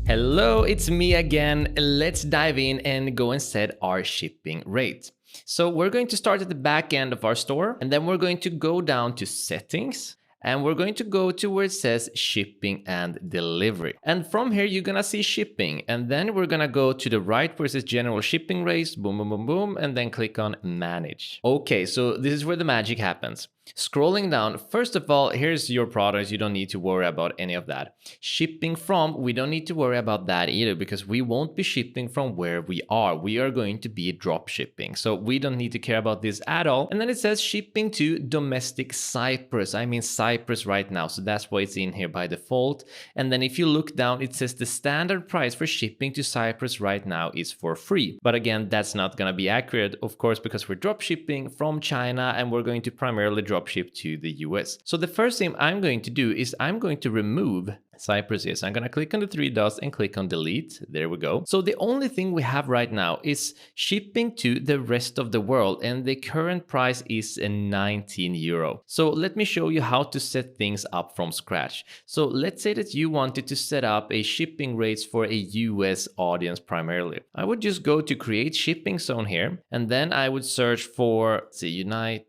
Hello, it's me again. Let's dive in and go and set our shipping rate. So we're going to start at the back end of our store, and then we're going to go down to settings, and we're going to go to where it says shipping and delivery. And from here, you're gonna see shipping, and then we're gonna go to the right where it says general shipping rates, boom, boom, boom, boom, and then click on manage. Okay, so this is where the magic happens. Scrolling down, first of all, here's your products. You don't need to worry about any of that. Shipping from, we don't need to worry about that either because we won't be shipping from where we are. We are going to be drop shipping. So we don't need to care about this at all. And then it says shipping to domestic Cyprus. I'm in Cyprus right now. So that's why it's in here by default. And then if you look down, it says the standard price for shipping to Cyprus right now is for free. But again, that's not going to be accurate, of course, because we're drop shipping from China and we're going to primarily dropship to the US. So the first thing I'm going to do is I'm going to remove Cyprus. Yes, I'm going to click on the three dots and click on delete. There we go. So the only thing we have right now is shipping to the rest of the world, and the current price is 19 euro. So let me show you how to set things up from scratch. So let's say that you wanted to set up a shipping rates for a US audience primarily. I would just go to create shipping zone here, and then I would search for, say, United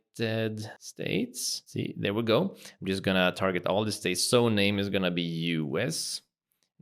States. See, there we go. I'm just gonna target all the states. So name is gonna be US.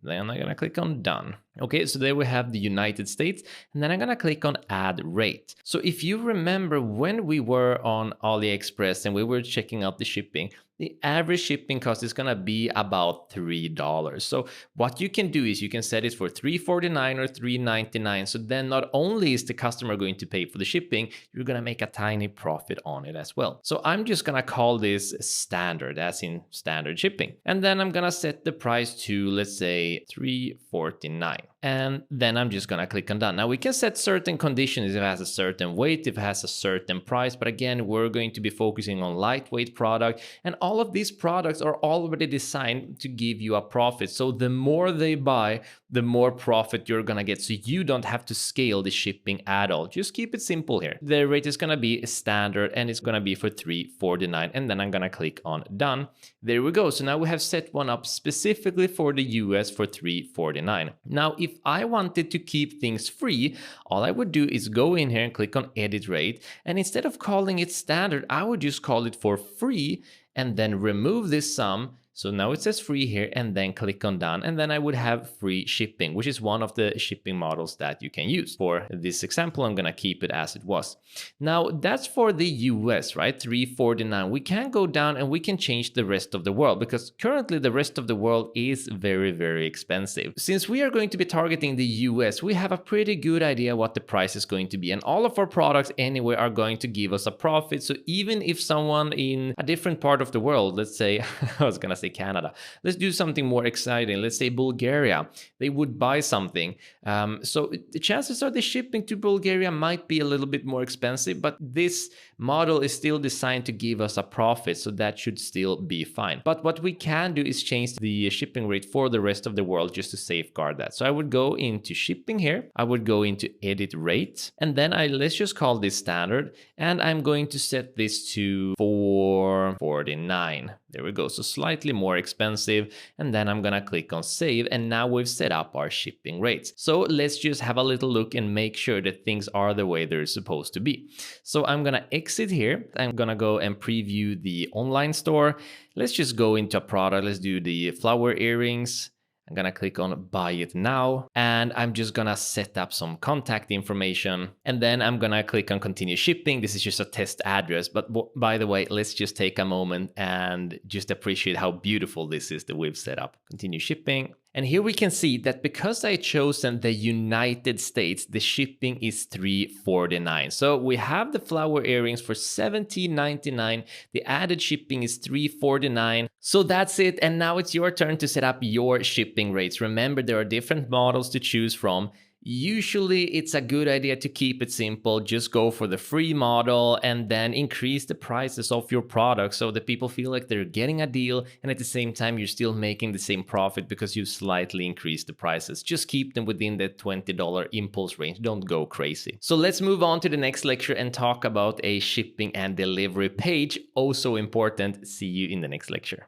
Then I'm gonna click on done. Okay, so there we have the United States, and then I'm gonna click on add rate. So if you remember when we were on AliExpress and we were checking out the shipping, the average shipping cost is gonna be about $3. So what you can do is you can set it for $3.49 or $3.99. So then not only is the customer going to pay for the shipping, you're gonna make a tiny profit on it as well. So I'm just gonna call this standard, as in standard shipping. And then I'm gonna set the price to, let's say, $3.49. And then I'm just gonna click on done. Now we can set certain conditions if it has a certain weight, if it has a certain price, but again, we're going to be focusing on lightweight product, and all of these products are already designed to give you a profit. So the more they buy, the more profit you're gonna get. So you don't have to scale the shipping at all. Just keep it simple here. The rate is gonna be standard and it's gonna be for $3.49, and then I'm gonna click on done. There we go. So now we have set one up specifically for the US for $3.49. Now, if I wanted to keep things free, all I would do is go in here and click on edit rate. And instead of calling it standard, I would just call it for free and then remove this sum. So now it says free here, and then click on done, and then I would have free shipping, which is one of the shipping models that you can use. For this example, I'm gonna keep it as it was. Now that's for the US, right? $3.49. We can go down and we can change the rest of the world, because currently the rest of the world is very, very expensive. Since we are going to be targeting the US, we have a pretty good idea what the price is going to be, and all of our products anyway are going to give us a profit. So even if someone in a different part of the world, let's say, I was gonna say Canada. Let's do something more exciting. Let's say Bulgaria. They would buy something. So the chances are the shipping to Bulgaria might be a little bit more expensive, but this model is still designed to give us a profit, so that should still be fine. But what we can do is change the shipping rate for the rest of the world just to safeguard that. So I would go into shipping here. I would go into edit rate, and then let's just call this standard, and I'm going to set this to $4.49. There we go. So slightly more expensive, and then I'm gonna click on save, and now we've set up our shipping rates. So let's just have a little look and make sure that things are the way they're supposed to be. So I'm gonna exit here. I'm gonna go and preview the online store. Let's just go into a product. Let's do the flower earrings. I'm gonna click on buy it now, and I'm just gonna set up some contact information, and then I'm gonna click on continue shipping. This is just a test address, but by the way, let's just take a moment and just appreciate how beautiful this is that we've set up. Continue shipping. And here we can see that because I chosen the United States, the shipping is $3.49. So we have the flower earrings for $17.99. The added shipping is $3.49. So that's it. And now it's your turn to set up your shipping rates. Remember, there are different models to choose from. Usually it's a good idea to keep it simple. Just go for the free model and then increase the prices of your product so that people feel like they're getting a deal, and at the same time you're still making the same profit because you slightly increased the prices. Just keep them within the $20 impulse range. Don't go crazy. So let's move on to the next lecture and talk about a shipping and delivery page. Also important. See you in the next lecture.